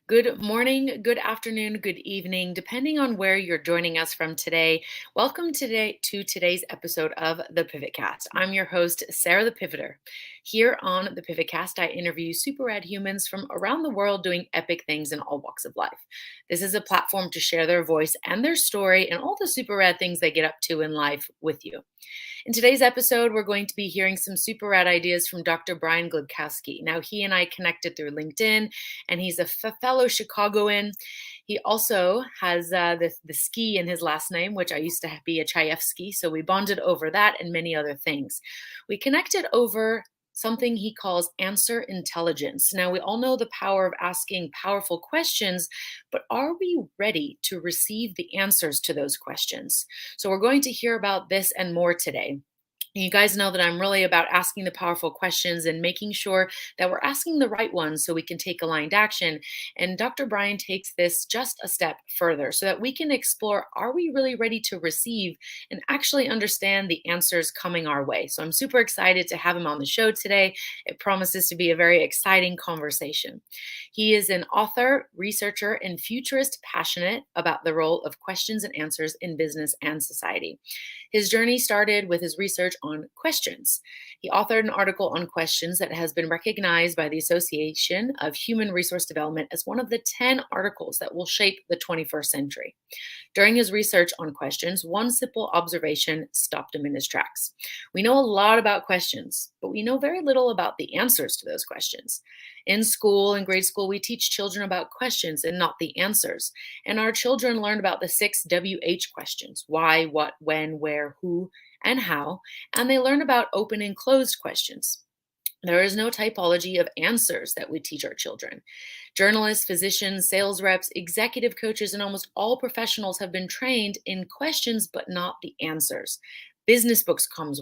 Good morning, good afternoon, good evening, depending on where you're joining us from today. Welcome today to today's episode of the PivotCast. I'm your host, Sarah the Pivoter. Here on the PivotCast, I interview super rad humans from around the world doing epic things in all walks of life. This is a platform to share their voice and their story and all the super rad things they get up to in life with you. In today's episode, we're going to be hearing some super rad ideas from Dr. Brian Glibkowski. Now, he and I connected through LinkedIn, and he's a fellow Chicagoan. He also has the ski in his last name, which I used to be a Chayefsky, so we bonded over that and many other things. We connected over something he calls answer intelligence. Now, we all know the power of asking powerful questions, but are we ready to receive the answers to those questions? So, we're going to hear about this and more today. You guys know that I'm really about asking the powerful questions and making sure that we're asking the right ones so we can take aligned action. And Dr. Brian takes this just a step further so that we can explore, are we really ready to receive and actually understand the answers coming our way? So I'm super excited to have him on the show today. It promises to be a very exciting conversation. He is an author, researcher, and futurist passionate about the role of questions and answers in business and society. His journey started with his research on questions. He authored an article on questions that has been recognized by the Association of Human Resource Development as one of the 10 articles that will shape the 21st century. During his research on questions, one simple observation stopped him in his tracks. We know a lot about questions, but we know very little about the answers to those questions. In school, in grade school, we teach children about questions and not the answers. And our children learn about the 6 WH questions: why, what, when, where, who, and how. And they learn about open and closed questions. There is no typology of answers that we teach our children. Journalists, physicians, sales reps, executive coaches, and almost all professionals have been trained in questions, but not the answers. Business books come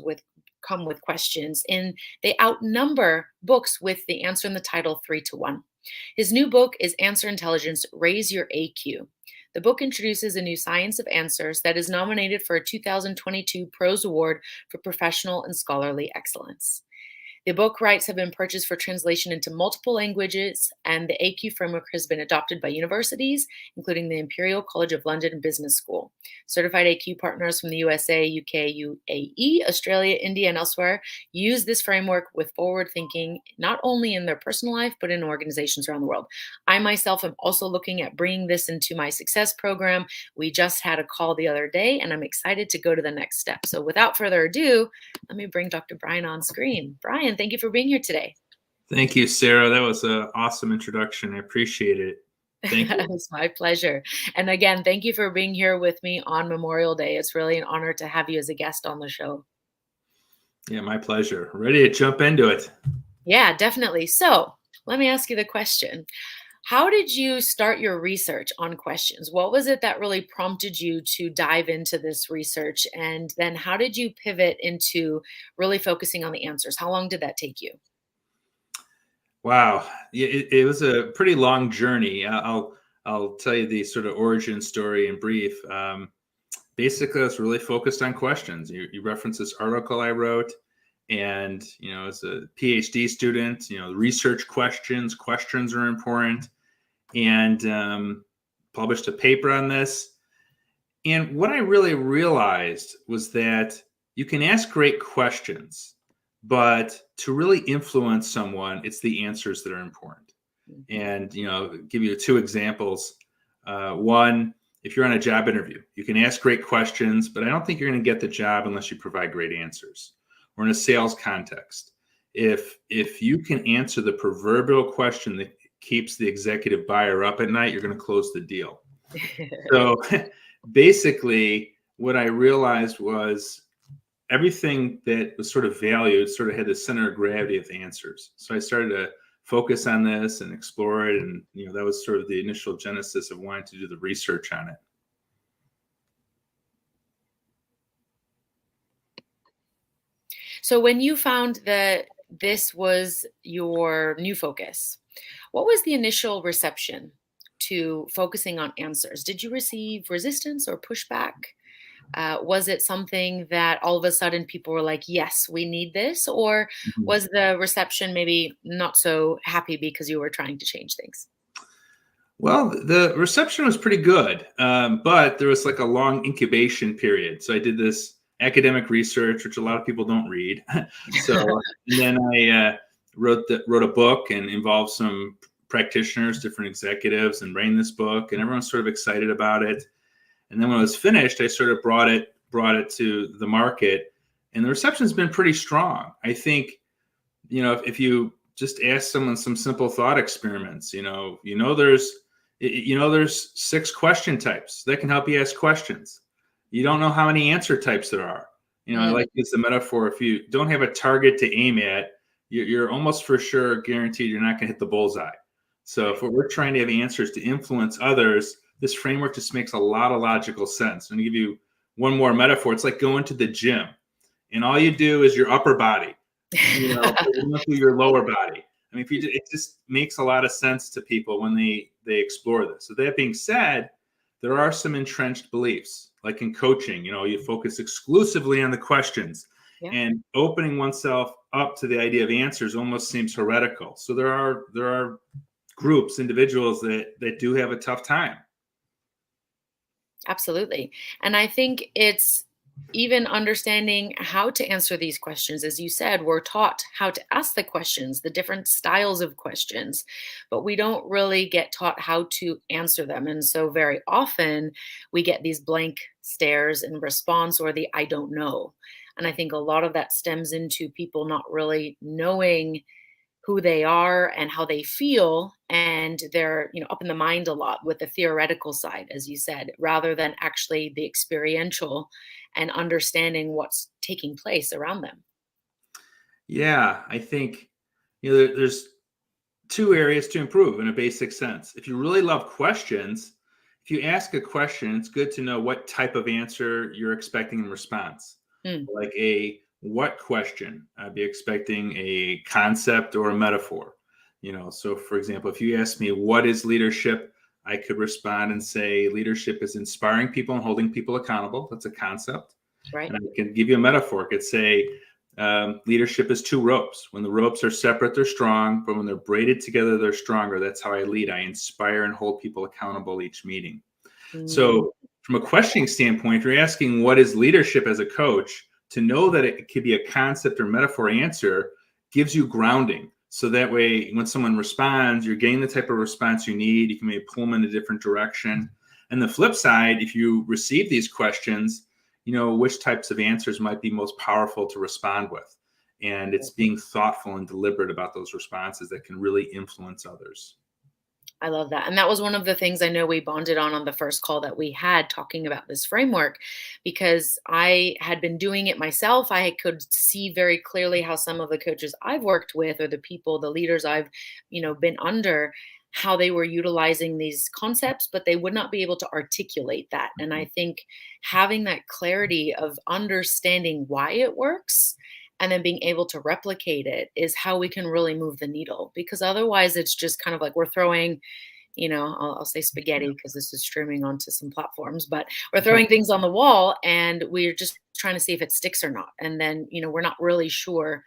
with questions, and they outnumber books with the answer in the title 3-1. His new book is Answer Intelligence, Raise Your AQ. The book introduces a new science of answers that is nominated for a 2022 Prose Award for Professional and Scholarly Excellence. The book rights have been purchased for translation into multiple languages, and the AQ framework has been adopted by universities, including the Imperial College of London Business School. Certified AQ partners from the USA, UK, UAE, Australia, India, and elsewhere use this framework with forward thinking, not only in their personal life, but in organizations around the world. I myself am also looking at bringing this into my success program. We just had a call the other day, and I'm excited to go to the next step. So without further ado, let me bring Dr. Brian on screen. Brian, thank you for being here today. Thank you, Sarah. That was an awesome introduction. I appreciate it. Thank you. It's my pleasure. And again, thank you for being here with me on Memorial Day. It's really an honor to have you as a guest on the show. Yeah, my pleasure. Ready to jump into it? Yeah, definitely. So let me ask you the question. How did you start your research on questions? What was it that really prompted you to dive into this research? And then how did you pivot into really focusing on the answers? How long did that take you? Wow, it was a pretty long journey. I'll tell you the sort of origin story in brief. Basically, I was really focused on questions. You referenced this article I wrote, and as a PhD student, research questions are important, and published a paper on this. And what I really realized was that you can ask great questions, but to really influence someone, it's the answers that are important. And, give you 2 examples. One, if you're on a job interview, you can ask great questions, but I don't think you're going to get the job unless you provide great answers. Or in a sales context, if you can answer the proverbial question that keeps the executive buyer up at night, you're going to close the deal. So basically, what I realized was everything that was sort of valued sort of had the center of gravity of the answers. So I started to focus on this and explore it. And, that was sort of the initial genesis of wanting to do the research on it. So when you found that this was your new focus, what was the initial reception to focusing on answers? Did you receive resistance or pushback? Was it something that all of a sudden people were like, yes, we need this? Or was the reception maybe not so happy because you were trying to change things? Well, the reception was pretty good, but there was like a long incubation period. So I did this academic research, which a lot of people don't read. And then I wrote a book and involved some practitioners, different executives, and ran this book, and everyone's sort of excited about it. And then when it was finished, I sort of brought it to the market, and the reception's been pretty strong. I think, if you just ask someone some simple thought experiments, there's 6 question types that can help you ask questions. You don't know how many answer types there are. I like to use the metaphor: if you don't have a target to aim at, you're almost for sure guaranteed you're not going to hit the bullseye. So if we're trying to have answers to influence others, this framework just makes a lot of logical sense. I'm going to give you one more metaphor. It's like going to the gym, and all you do is your upper body, you don't do your lower body. I mean, it just makes a lot of sense to people when they explore this. So that being said, there are some entrenched beliefs, like in coaching. You focus exclusively on the questions, and opening oneself up to the idea of answers almost seems heretical. So there are groups, individuals that do have a tough time. Absolutely. And I think it's even understanding how to answer these questions. As you said, we're taught how to ask the questions, the different styles of questions, but we don't really get taught how to answer them. And so very often we get these blank stares in response, or the I don't know. And I think a lot of that stems into people not really knowing who they are and how they feel, and they're up in the mind a lot with the theoretical side, as you said, rather than actually the experiential and understanding what's taking place around them. Yeah, I think there's 2 areas to improve in a basic sense. If you really love questions, if you ask a question, it's good to know what type of answer you're expecting in response. Like a what question? I'd be expecting a concept or a metaphor. So for example, if you ask me what is leadership, I could respond and say leadership is inspiring people and holding people accountable. That's a concept. Right. And I can give you a metaphor. I could say leadership is 2 ropes. When the ropes are separate, they're strong, but when they're braided together, they're stronger. That's how I lead. I inspire and hold people accountable each meeting. So from a questioning standpoint, if you're asking what is leadership as a coach, to know that it could be a concept or metaphor answer gives you grounding. So that way, when someone responds, you're getting the type of response you need. You can maybe pull them in a different direction. And the flip side, if you receive these questions, which types of answers might be most powerful to respond with. And it's being thoughtful and deliberate about those responses that can really influence others. I love that. And that was one of the things I know we bonded on the first call that we had talking about this framework, because I had been doing it myself. I could see very clearly how some of the coaches I've worked with, or the people, the leaders I've, been under, how they were utilizing these concepts, but they would not be able to articulate that. And I think having that clarity of understanding why it works and then being able to replicate it is how we can really move the needle, because otherwise it's just kind of like we're throwing, I'll say spaghetti because this is streaming onto some platforms, but we're throwing things on the wall and we're just trying to see if it sticks or not. And then, we're not really sure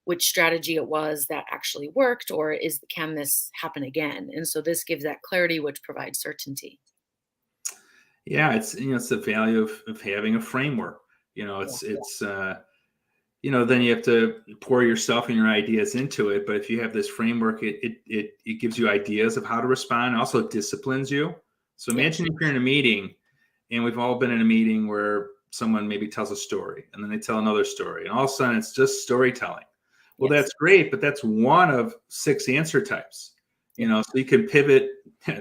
which strategy it was that actually worked, or can this happen again? And so this gives that clarity, which provides certainty. Yeah, it's the value of having a framework. Then you have to pour yourself and your ideas into it. But if you have this framework, it gives you ideas of how to respond. It also disciplines you. So imagine if you're in a meeting, and we've all been in a meeting where someone maybe tells a story and then they tell another story, and all of a sudden it's just storytelling. Well, that's great, but that's one of 6 answer types. So you can pivot,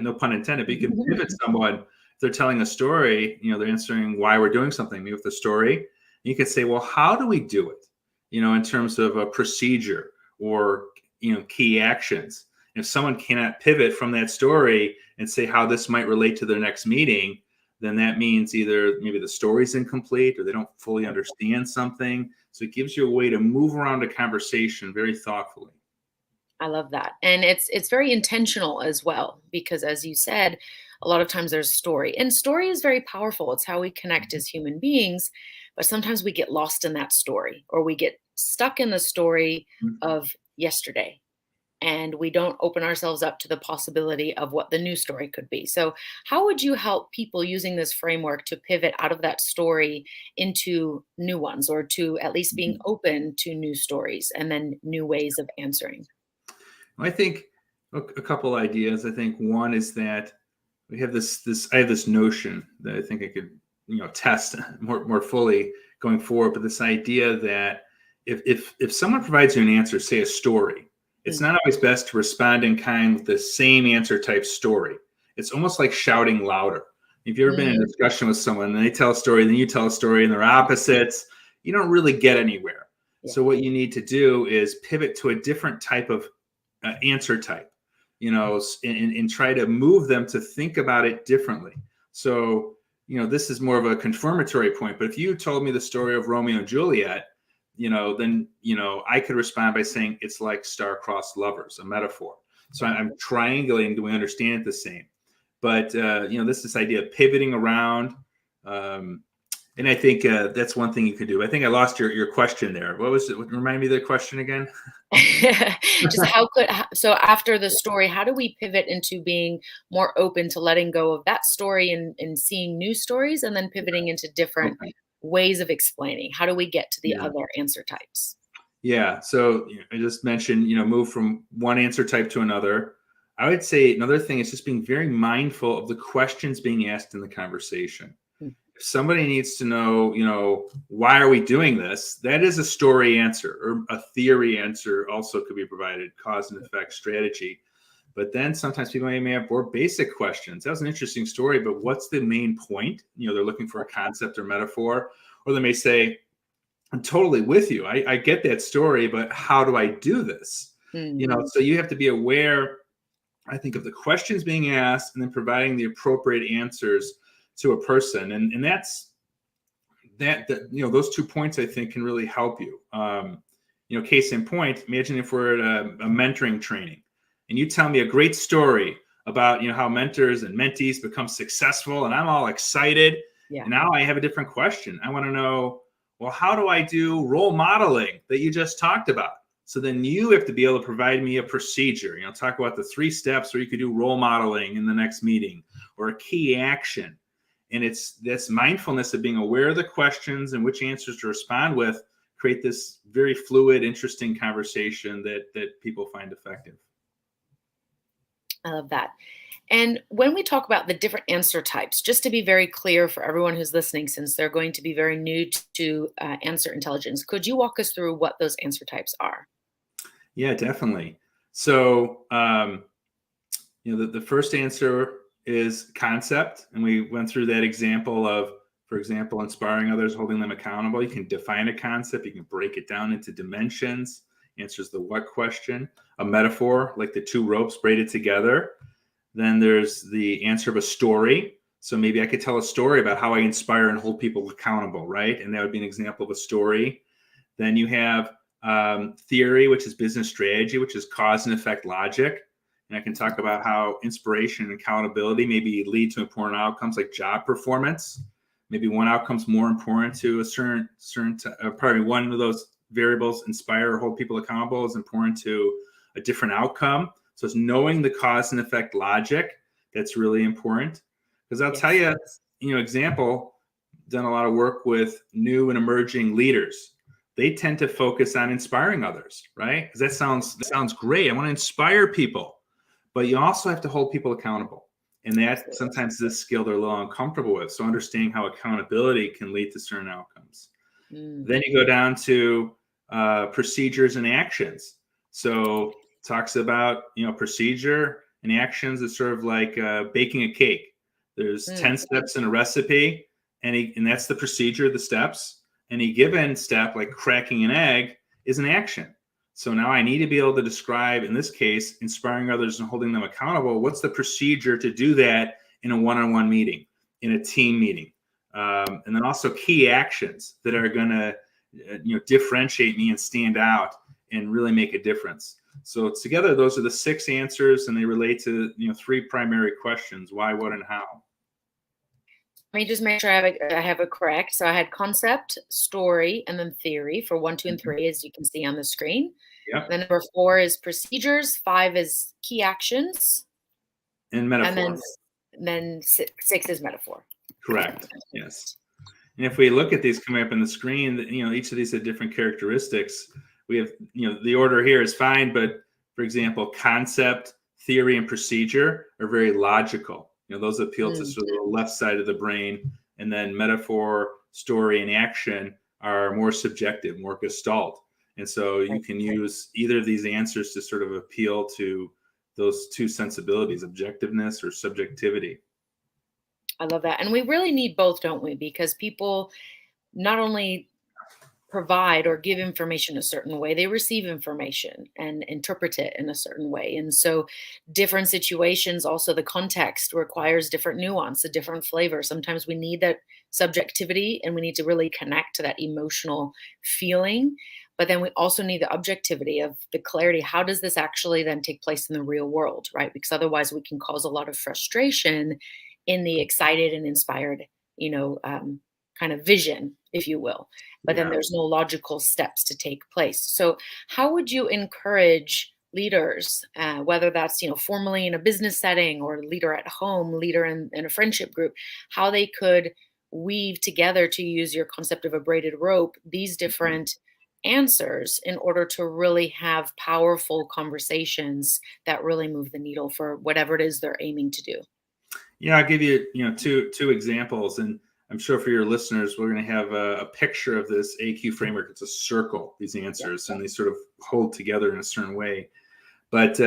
no pun intended, but you can pivot someone. If they're telling a story, they're answering why we're doing something, maybe with the story. You could say, well, how do we do it? In terms of a procedure or, key actions. If someone cannot pivot from that story and say how this might relate to their next meeting, then that means either maybe the story's incomplete or they don't fully understand something. So it gives you a way to move around a conversation very thoughtfully. I love that. And it's very intentional as well, because as you said, a lot of times there's story, and story is very powerful. It's how we connect as human beings, but sometimes we get lost in that story, or we get stuck in the story of yesterday. and we don't open ourselves up to the possibility of what the new story could be. So, how would you help people using this framework to pivot out of that story into new ones, or to at least being open to new stories and then new ways of answering? I think a couple ideas. I think one is that we have I have this notion that I think I could test more fully going forward. But this idea that if someone provides you an answer, say a story, it's not always best to respond in kind with the same answer type story. It's almost like shouting louder. If you've ever been in a discussion with someone and they tell a story, then you tell a story, and they're opposites, you don't really get anywhere. Yeah. So what you need to do is pivot to a different type of answer type, and try to move them to think about it differently. So, this is more of a confirmatory point, but if you told me the story of Romeo and Juliet, then, I could respond by saying it's like star-crossed lovers, a metaphor. So I'm triangulating, do we understand it the same? But, this idea of pivoting around, and I think that's one thing you could do. I think I lost your question there. What was it? Remind me of the question again. Just so after the story, how do we pivot into being more open to letting go of that story and seeing new stories, and then pivoting into different ways of explaining? How do we get to the other answer types? Yeah. So I just mentioned, move from one answer type to another. I would say another thing is just being very mindful of the questions being asked in the conversation. If somebody needs to know, why are we doing this? That is a story answer, or a theory answer also could be provided, cause and effect strategy. But then sometimes people may have more basic questions. That was an interesting story, but what's the main point? They're looking for a concept or metaphor, or they may say, I'm totally with you. I get that story, but how do I do this? So you have to be aware, I think, of the questions being asked, and then providing the appropriate answers to a person. And that's those 2 points, I think, can really help you. Case in point, imagine if we're at a mentoring training and you tell me a great story about, how mentors and mentees become successful, and I'm all excited. Yeah. And now I have a different question. I want to know, well, how do I do role modeling that you just talked about? So then you have to be able to provide me a procedure, talk about the 3 steps where you could do role modeling in the next meeting, or a key action. And it's this mindfulness of being aware of the questions and which answers to respond with, create this very fluid, interesting conversation that people find effective. I love that. And when we talk about the different answer types, just to be very clear for everyone who's listening, since they're going to be very new to answer intelligence, could you walk us through what those answer types are? Yeah, definitely. So, the first answer is concept. And we went through that example of, for example, inspiring others, holding them accountable. You can define a concept. You can break it down into dimensions, answers the what question. A metaphor, like the 2 ropes braided together. Then there's the answer of a story. So maybe I could tell a story about how I inspire and hold people accountable, right? And that would be an example of a story. Then you have theory, which is business strategy, which is cause and effect logic. And I can talk about how inspiration and accountability maybe lead to important outcomes like job performance. Maybe one outcome's more important to a certain probably one of those variables, inspire or hold people accountable, is important to a different outcome. So it's knowing the cause and effect logic that's really important. Because I'll tell you, example, done a lot of work with new and emerging leaders. They tend to focus on inspiring others, right? Because that sounds great. I want to inspire people. But you also have to hold people accountable. And that sometimes is a skill they're a little uncomfortable with. So understanding how accountability can lead to certain outcomes. Then you go down to procedures and actions. So talks about, procedure and actions is sort of like baking a cake. There's 10 steps in a recipe, and that's the procedure, the steps. Any given step, like cracking an egg, is an action. So now I need to be able to describe, in this case, inspiring others and holding them accountable. What's the procedure to do that in a one-on-one meeting, in a team meeting? And then also key actions that are going to, differentiate me and stand out and really make a difference. So together, those are the 6 answers, and they relate to, 3 primary questions: why, what, and how. Let me just make sure I have it correct. So I had concept, story, and then theory for 1, 2, and 3, as you can see on the screen. Yep. Then number 4 is procedures, 5 is key actions, And and metaphor. then 6 is metaphor. Correct. Yes. And if we look at these coming up on the screen, each of these have different characteristics. We have, the order here is fine, but for example, concept, theory, and procedure are very logical. Those appeal to sort of the left side of the brain, and then metaphor, story, and action are more subjective, more gestalt. And so you can use either of these answers to sort of appeal to those two sensibilities, objectiveness or subjectivity. I love that. And we really need both, don't we? Because people not only provide or give information a certain way, they receive information and interpret it in a certain way. And so different situations, also the context requires different nuance, a different flavor. Sometimes we need that subjectivity and we need to really connect to that emotional feeling. But then we also need the objectivity of the clarity. How does this actually then take place in the real world, right? Because otherwise we can cause a lot of frustration in the excited and inspired, kind of vision, if you will. But then there's no logical steps to take place. So how would you encourage leaders, whether that's, formally in a business setting or leader at home, leader in a friendship group, how they could weave together, to use your concept of a braided rope, these different answers in order to really have powerful conversations that really move the needle for whatever it is they're aiming to do? Yeah, I'll give you, two examples, and I'm sure for your listeners, we're going to have a picture of this AQ framework. It's a circle, these answers, and they sort of hold together in a certain way. But,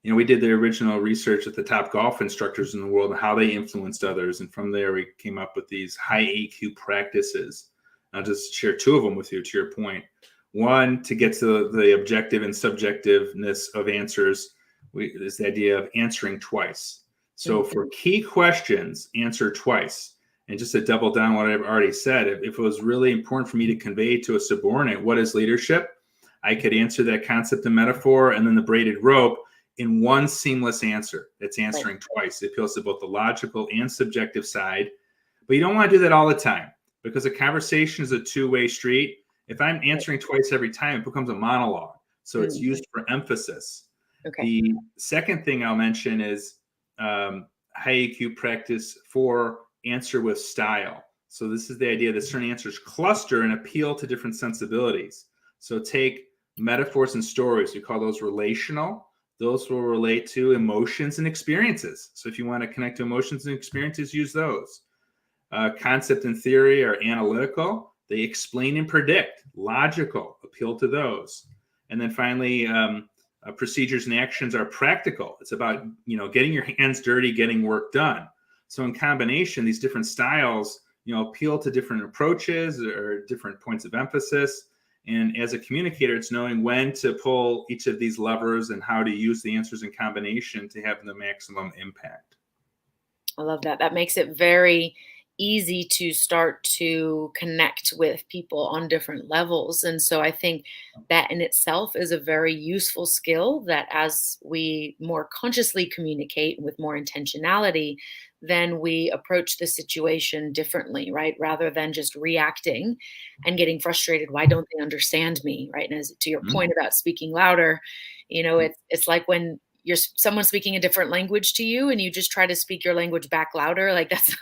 we did the original research with the top golf instructors in the world and how they influenced others. And from there, we came up with these high AQ practices. I'll just share two of them with you, to your point. One, to get to the objective and subjectiveness of answers, is the idea of answering twice. So for key questions, answer twice. And just to double down what I've already said, if it was really important for me to convey to a subordinate what is leadership, I could answer that concept and metaphor and then the braided rope in one seamless answer. It's answering twice. It appeals to both the logical and subjective side. But you don't want to do that all the time, because a conversation is a two-way street. If I'm answering twice every time, it becomes a monologue. So it's used for emphasis. The second thing I'll mention is high EQ practice for answer with style. So this is the idea that certain answers cluster and appeal to different sensibilities. So take metaphors and stories. We call those relational. Those will relate to emotions and experiences. So if you want to connect to emotions and experiences, use those. Concept and theory are analytical. They explain and predict. Logical. Appeal to those. And then finally, procedures and actions are practical. It's about, getting your hands dirty, getting work done. So in combination, these different styles, appeal to different approaches or different points of emphasis. And as a communicator, it's knowing when to pull each of these levers and how to use the answers in combination to have the maximum impact. I love that. That makes it very easy to start to connect with people on different levels. And so I think that in itself is a very useful skill that as we more consciously communicate with more intentionality, then we approach the situation differently, right? Rather than just reacting and getting frustrated. Why don't they understand me? Right. And as to your point about speaking louder, it's like when you're someone speaking a different language to you and you just try to speak your language back louder, like that's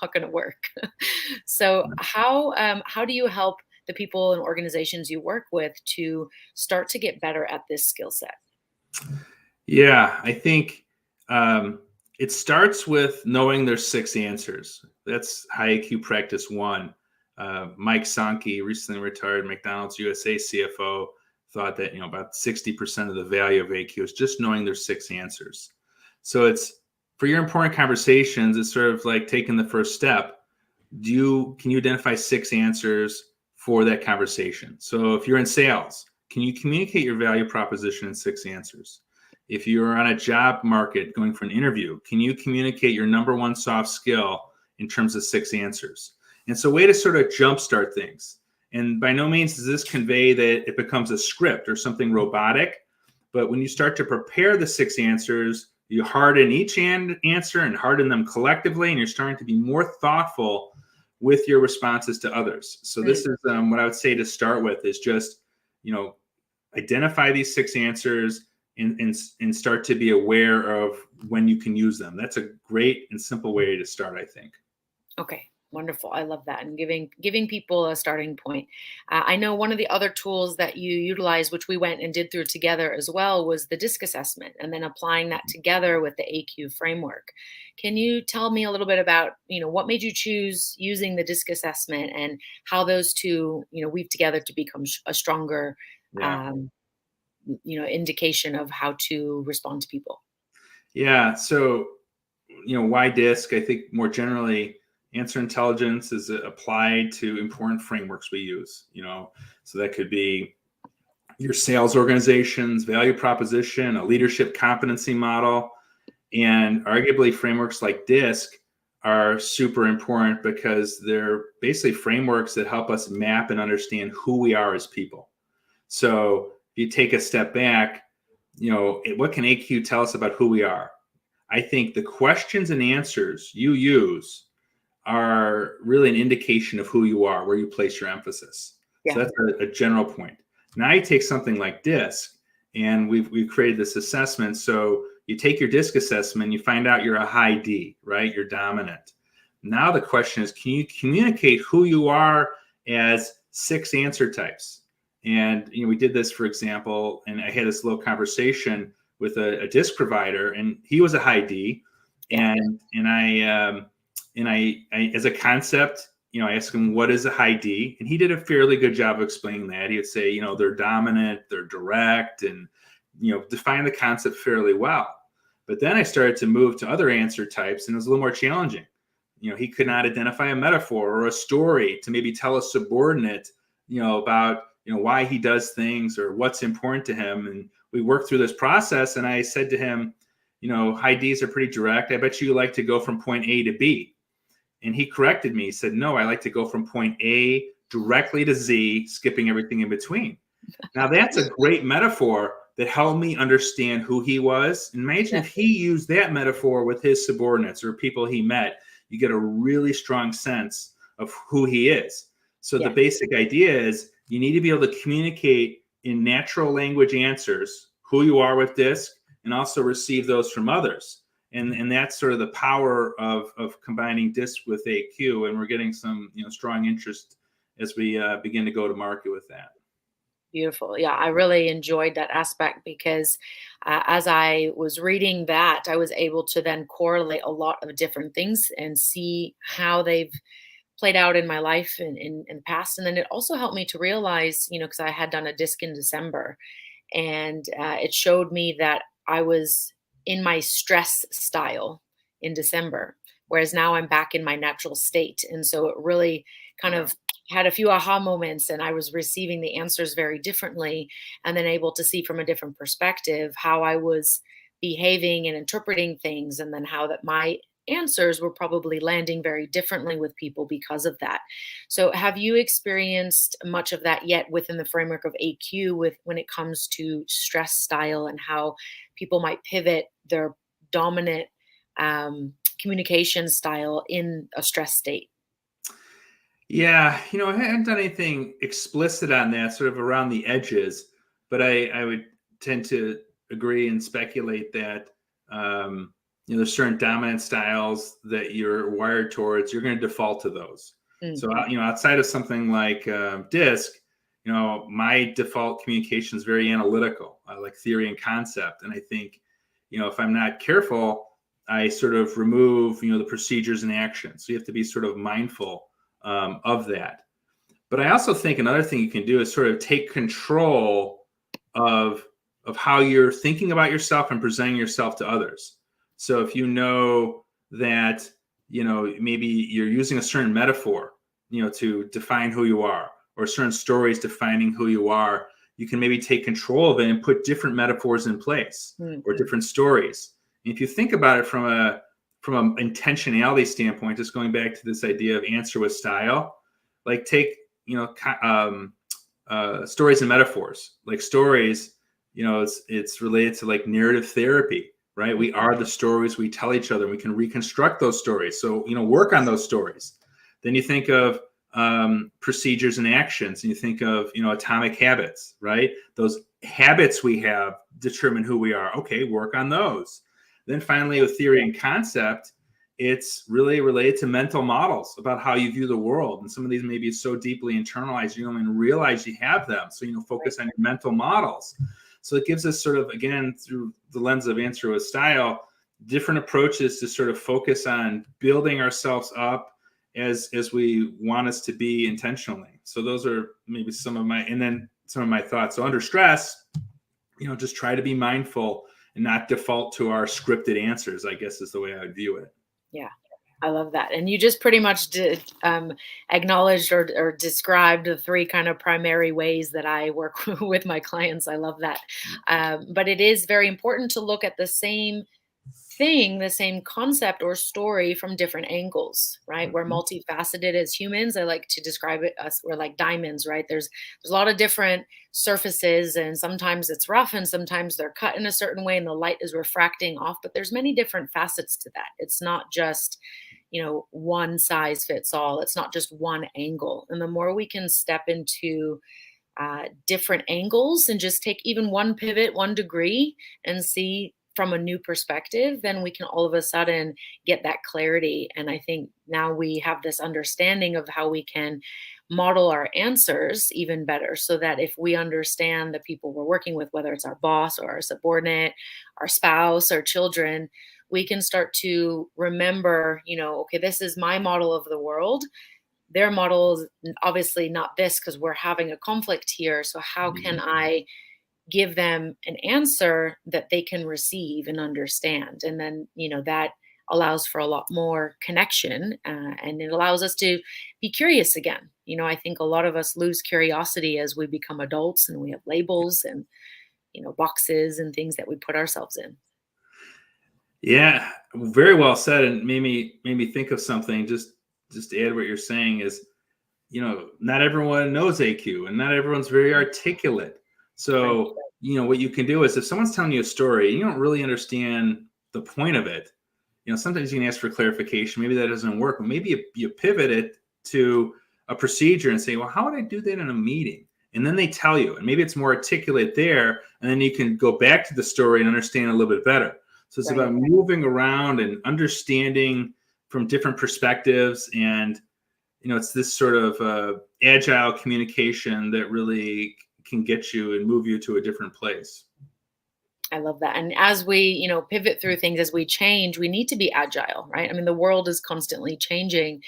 not going to work. So how do you help the people and organizations you work with to start to get better at this skill set? Yeah, I think it starts with knowing there's 6 answers. That's high IQ practice 1. Mike Sonke, recently retired McDonald's USA CFO, thought that about 60% of the value of AQ is just knowing there's 6 answers. So it's for your important conversations, it's sort of like taking the first step. Can you identify 6 answers for that conversation? So if you're in sales, can you communicate your value proposition in 6 answers? If you're on a job market going for an interview, can you communicate your number one soft skill in terms of 6 answers? And so a way to sort of jumpstart things. And by no means does this convey that it becomes a script or something robotic. But when you start to prepare the 6 answers, you harden each answer and harden them collectively, and you're starting to be more thoughtful with your responses to others. So this is what I would say to start with is just, identify these 6 answers and start to be aware of when you can use them. That's a great and simple way to start, I think. Okay, wonderful. I love that. And giving people a starting point. I know one of the other tools that you utilize, which we went and did through together as well, was the DISC assessment, and then applying that together with the AQ framework. Can you tell me a little bit about, what made you choose using the DISC assessment and how those two, weave together to become a stronger, Yeah. um, indication of how to respond to people? Yeah. So, why DISC? I think more generally, answer intelligence is applied to important frameworks we use, so that could be your sales organization's value proposition, a leadership competency model, and arguably frameworks like DISC are super important because they're basically frameworks that help us map and understand who we are as people. So if you take a step back, what can AQ tell us about who we are? I think the questions and answers you use are really an indication of who you are, where you place your emphasis. Yeah. So that's a general point. Now you take something like DISC, and we've created this assessment. So you take your DISC assessment, you find out you're a high D, right? You're dominant. Now the question is, can you communicate who you are as 6 answer types? And we did this, for example, and I had this little conversation with a DISC provider, and he was a high D, and I, as a concept, I asked him, what is a high D? And he did a fairly good job of explaining that. He would say, they're dominant, they're direct, and, define the concept fairly well. But then I started to move to other answer types, and it was a little more challenging. He could not identify a metaphor or a story to maybe tell a subordinate, about, why he does things or what's important to him. And we worked through this process, and I said to him, high Ds are pretty direct. I bet you like to go from point A to B. And he corrected me. He said, no, I like to go from point A directly to Z, skipping everything in between. Now, that's a great metaphor that helped me understand who he was. Imagine if he used that metaphor with his subordinates or people he met, you get a really strong sense of who he is. So the basic idea is you need to be able to communicate in natural language answers who you are with DISC, and also receive those from others. And that's sort of the power of combining DISC with AQ. And we're getting some strong interest as we begin to go to market with that. Beautiful. Yeah, I really enjoyed that aspect because as I was reading that, I was able to then correlate a lot of different things and see how they've played out in my life in the past. And then it also helped me to realize, because I had done a DISC in December, and it showed me that I was in my stress style in December, whereas now I'm back in my natural state. And so it really kind of had a few aha moments, and I was receiving the answers very differently, and then able to see from a different perspective how I was behaving and interpreting things, and then how that my answers were probably landing very differently with people because of that. So have you experienced much of that yet within the framework of AQ when it comes to stress style and how people might pivot their dominant communication style in a stress state? Yeah, I haven't done anything explicit on that, sort of around the edges, but I would tend to agree and speculate that there's certain dominant styles that you're wired towards. You're going to default to those. Mm-hmm. So outside of something like DISC, my default communication is very analytical. I like theory and concept, and I think if I'm not careful, I sort of remove the procedures and actions. So you have to be sort of mindful of that. But I also think another thing you can do is sort of take control of how you're thinking about yourself and presenting yourself to others. So if you know that, maybe you're using a certain metaphor, to define who you are, or certain stories defining who you are, you can maybe take control of it and put different metaphors in place, mm-hmm. or different stories. And if you think about it from an intentionality standpoint, just going back to this idea of answer with style, like take, stories and metaphors. Like stories, it's related to like narrative therapy, right? We are the stories we tell each other, and we can reconstruct those stories. So, work on those stories. Then you think of procedures and actions, and you think of, atomic habits, right? Those habits we have determine who we are. Okay, work on those. Then finally, with theory and concept, it's really related to mental models about how you view the world. And some of these may be so deeply internalized, you don't even realize you have them. So, focus on your mental models. So it gives us sort of, again, through the lens of Answer with Style, different approaches to sort of focus on building ourselves up as we want us to be intentionally. So those are maybe some of my thoughts. So under stress, just try to be mindful and not default to our scripted answers, I guess is the way I would view it. Yeah, I love that. And you just pretty much acknowledged or described the three kind of primary ways that I work with my clients. I love that. But it is very important to look at the same thing, the same concept or story from different angles, right? We're multifaceted as humans. I like to describe it as we're like diamonds, right? There's a lot of different surfaces, and sometimes it's rough and sometimes they're cut in a certain way and the light is refracting off, but there's many different facets to that. It's not just, one size fits all. It's not just one angle. And the more we can step into different angles and just take even one pivot, 1 degree, and see from a new perspective, then we can all of a sudden get that clarity. And I think now we have this understanding of how we can model our answers even better, so that if we understand the people we're working with, whether it's our boss or our subordinate, our spouse, our children, we can start to remember, okay, this is my model of the world. Their model is obviously not this because we're having a conflict here. So how can I give them an answer that they can receive and understand? And then, that allows for a lot more connection, and it allows us to be curious again. I think a lot of us lose curiosity as we become adults and we have labels and, boxes and things that we put ourselves in. Yeah, very well said. And made me think of something, just to add what you're saying is, not everyone knows AQ and not everyone's very articulate. So, what you can do is if someone's telling you a story, you don't really understand the point of it. Sometimes you can ask for clarification. Maybe that doesn't work. But maybe you pivot it to a procedure and say, well, how would I do that in a meeting? And then they tell you, and maybe it's more articulate there. And then you can go back to the story and understand a little bit better. So it's about moving around and understanding from different perspectives. And, it's this sort of agile communication that really can get you and move you to a different place. I love that. And as we, pivot through things, as we change, we need to be agile, right? I mean, the world is constantly changing.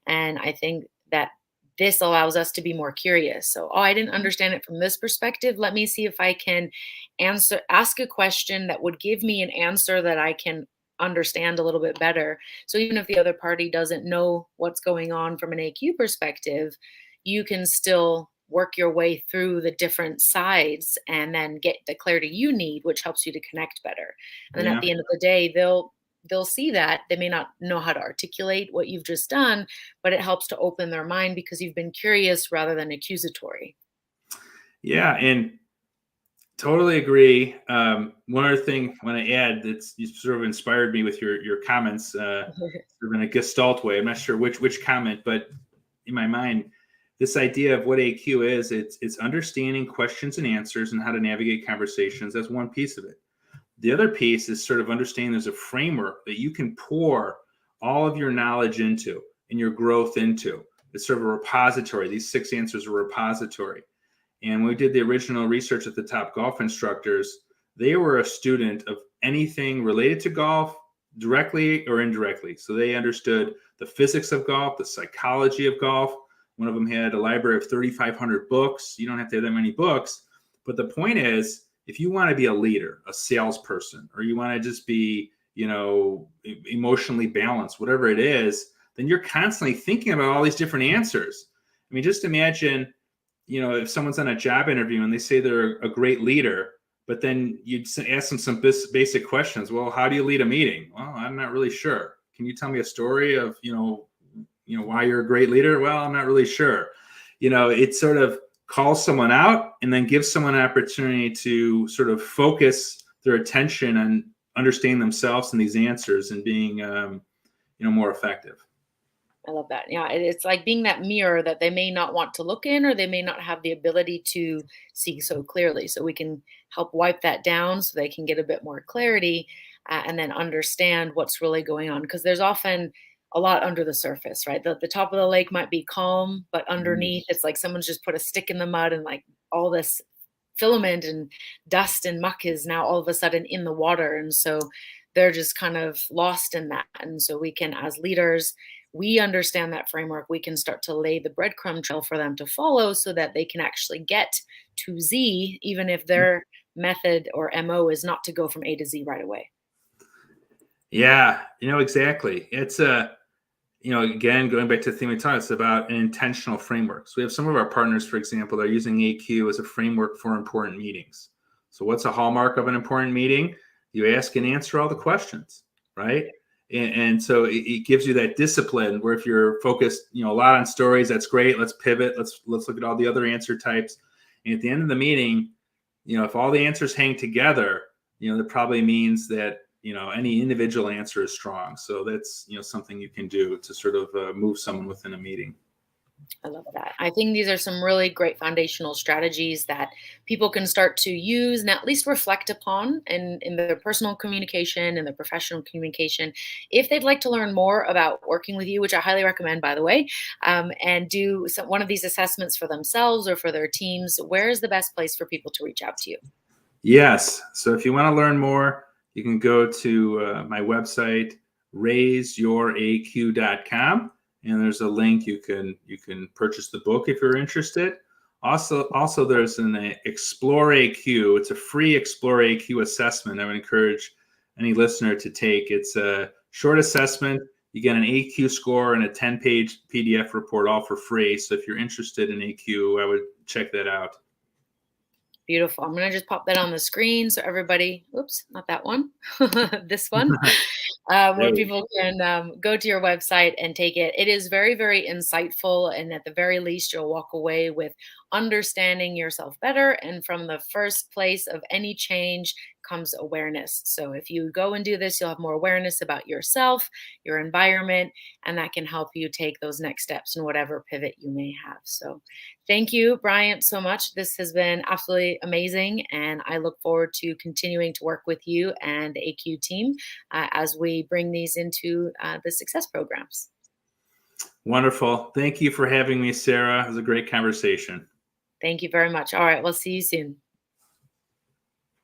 And I think that this allows us to be more curious. So, I didn't understand it from this perspective. Let me see if I can ask a question that would give me an answer that I can understand a little bit better. So even if the other party doesn't know what's going on from an AQ perspective, you can still work your way through the different sides and then get the clarity you need, which helps you to connect better. And then at the end of the day, they'll see that. They may not know how to articulate what you've just done, but it helps to open their mind because you've been curious rather than accusatory. Yeah, and totally agree. One other thing I want to add that's you sort of inspired me with your comments, sort of in a gestalt way. I'm not sure which comment, but in my mind, this idea of what AQ is, it's understanding questions and answers and how to navigate conversations. That's one piece of it. The other piece is sort of understanding there's a framework that you can pour all of your knowledge into and your growth into. It's sort of a repository. These 6 answers are a repository. And when we did the original research at the top golf instructors, they were a student of anything related to golf, directly or indirectly. So they understood the physics of golf, the psychology of golf. One of them had a library of 3,500 books. You don't have to have that many books. But the point is, if you want to be a leader, a salesperson, or you want to just be, emotionally balanced, whatever it is, then you're constantly thinking about all these different answers. I mean, just imagine, if someone's on a job interview and they say they're a great leader, but then you'd ask them some basic questions. Well, how do you lead a meeting? Well, I'm not really sure. Can you tell me a story of, why you're a great leader? Well, I'm not really sure. It sort of calls someone out and then gives someone an opportunity to sort of focus their attention on understanding themselves and these answers and being, more effective. I love that. Yeah, it's like being that mirror that they may not want to look in, or they may not have the ability to see so clearly. So we can help wipe that down so they can get a bit more clarity, and then understand what's really going on. Because there's often a lot under the surface, right? The top of the lake might be calm, but Mm. underneath it's like someone's just put a stick in the mud, and like all this filament and dust and muck is now all of a sudden in the water. And so they're just kind of lost in that. And so we can, as leaders, we understand that framework. We can start to lay the breadcrumb trail for them to follow so that they can actually get to Z, even if their method or MO is not to go from A to Z right away. Yeah, exactly. It's again, going back to the theme we talked, it's about an intentional framework. So we have some of our partners, for example, that are using AQ as a framework for important meetings. So what's a hallmark of an important meeting? You ask and answer all the questions, right? And so it gives you that discipline where if you're focused, a lot on stories, that's great. Let's pivot. Let's look at all the other answer types. And at the end of the meeting, if all the answers hang together, that probably means that any individual answer is strong. So that's something you can do to sort of move someone within a meeting. I love that. I think these are some really great foundational strategies that people can start to use and at least reflect upon in their personal communication and their professional communication. If they'd like to learn more about working with you, which I highly recommend, by the way, and do one of these assessments for themselves or for their teams, where is the best place for people to reach out to you? Yes. So if you want to learn more, you can go to my website, raiseyouraq.com, and there's a link. You can purchase the book if you're interested. Also there's an Explore AQ. It's a free Explore AQ assessment. I would encourage any listener to take. It's a short assessment. You get an AQ score and a 10-page PDF report, all for free. So if you're interested in AQ, I would check that out. Beautiful. I'm going to just pop that on the screen so everybody, oops, not that one, this one, where people can go to your website and take it. It is very, very insightful. And at the very least, you'll walk away with understanding yourself better. And from the first place of any change comes awareness. So if you go and do this, you'll have more awareness about yourself, your environment, and that can help you take those next steps in whatever pivot you may have. So thank you, Bryant, so much. This has been absolutely amazing. And I look forward to continuing to work with you and the AQ team as we bring these into the success programs. Wonderful. Thank you for having me, Sarah. It was a great conversation. Thank you very much. All right. We'll see you soon.